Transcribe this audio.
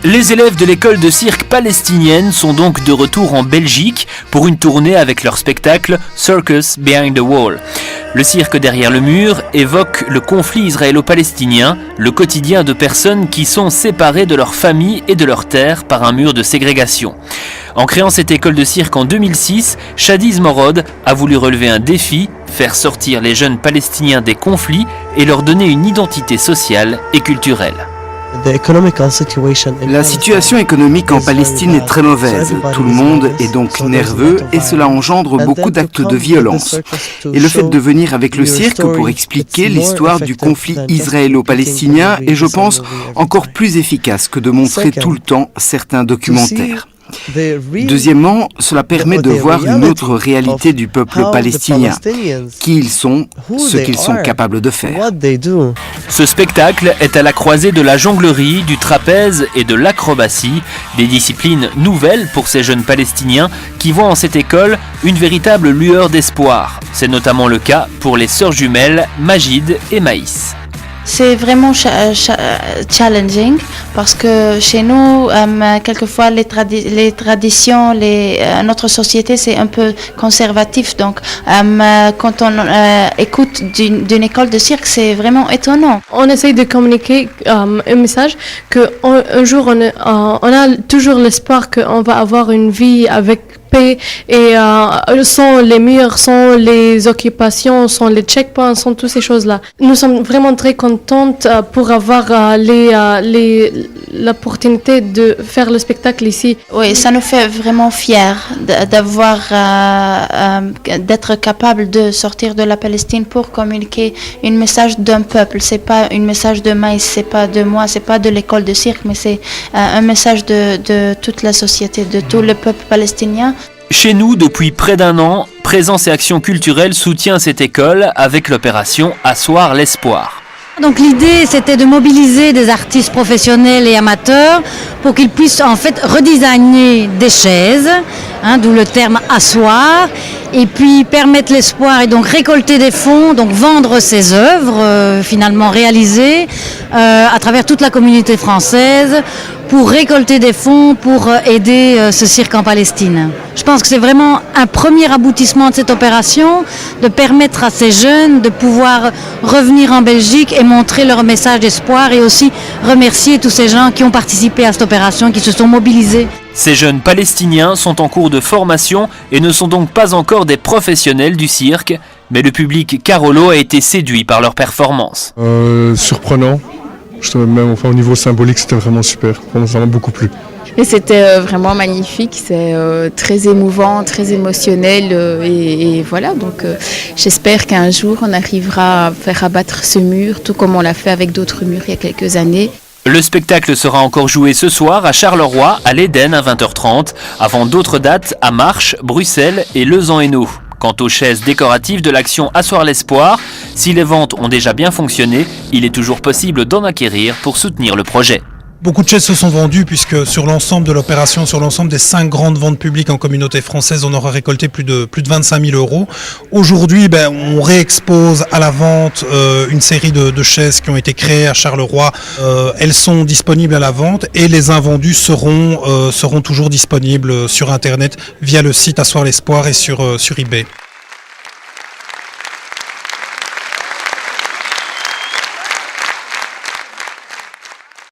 Les élèves de l'école de cirque palestinienne sont donc de retour en Belgique pour une tournée avec leur spectacle Circus Behind the Wall. Le cirque derrière le mur évoque le conflit israélo-palestinien, le quotidien de personnes qui sont séparées de leur famille et de leur terre par un mur de ségrégation. En créant cette école de cirque en 2006, Shadiz Morod a voulu relever un défi, faire sortir les jeunes Palestiniens des conflits et leur donner une identité sociale et culturelle. La situation économique en Palestine est très mauvaise. Tout le monde est donc nerveux et cela engendre beaucoup d'actes de violence. Et le fait de venir avec le cirque pour expliquer l'histoire du conflit israélo-palestinien est, je pense, encore plus efficace que de montrer tout le temps certains documentaires. Deuxièmement, cela permet de voir une autre réalité du peuple palestinien, qui ils sont, ce qu'ils sont capables de faire. Ce spectacle est à la croisée de la jonglerie, du trapèze et de l'acrobatie, des disciplines nouvelles pour ces jeunes Palestiniens qui voient en cette école une véritable lueur d'espoir. C'est notamment le cas pour les sœurs jumelles Majid et Maïs. C'est vraiment challenging parce que chez nous, quelquefois les traditions, notre société c'est un peu conservatif. Donc quand on écoute d'une école de cirque, c'est vraiment étonnant. On essaye de communiquer un message qu'un jour on a toujours l'espoir qu'on va avoir une vie avec paix et sans les murs, sans les occupations, sans les checkpoints, sans toutes ces choses-là. Nous sommes vraiment très contentes pour avoir l'opportunité de faire le spectacle ici. Oui, ça nous fait vraiment fiers d'être capable de sortir de la Palestine pour communiquer un message d'un peuple. C'est pas un message de Maïs, c'est pas de moi, c'est pas de l'école de cirque, mais c'est un message de toute la société, de tout le peuple palestinien. Chez nous, depuis près d'un an, Présence et Action Culturelle soutient cette école avec l'opération Asseoir l'espoir. Donc l'idée c'était de mobiliser des artistes professionnels et amateurs pour qu'ils puissent en fait redesigner des chaises, d'où le terme asseoir, et puis permettre l'espoir et donc récolter des fonds, donc vendre ces œuvres finalement réalisées à travers toute la communauté française pour récolter des fonds pour aider ce cirque en Palestine. Je pense que c'est vraiment un premier aboutissement de cette opération, de permettre à ces jeunes de pouvoir revenir en Belgique et montrer leur message d'espoir et aussi remercier tous ces gens qui ont participé à cette opération, qui se sont mobilisés. Ces jeunes Palestiniens sont en cours de formation et ne sont donc pas encore des professionnels du cirque, mais le public Carolo a été séduit par leur performance. Surprenant. Même au niveau symbolique, c'était vraiment super. Ça m'a beaucoup plu. Et c'était vraiment magnifique, c'est très émouvant, très émotionnel et voilà, donc j'espère qu'un jour on arrivera à faire abattre ce mur, tout comme on l'a fait avec d'autres murs il y a quelques années. Le spectacle sera encore joué ce soir à Charleroi, à l'Éden à 20h30, avant d'autres dates à Marche, Bruxelles et Lezan-Hainaut. Quant aux chaises décoratives de l'action Asseoir l'espoir, si les ventes ont déjà bien fonctionné, il est toujours possible d'en acquérir pour soutenir le projet. Beaucoup de chaises se sont vendues puisque sur l'ensemble de l'opération, sur l'ensemble des 5 grandes ventes publiques en communauté française, on aura récolté plus de 25 000 euros. Aujourd'hui, on réexpose à la vente une série de chaises qui ont été créées à Charleroi. Elles sont disponibles à la vente et les invendus seront toujours disponibles sur Internet via le site Asseoir l'espoir et sur eBay.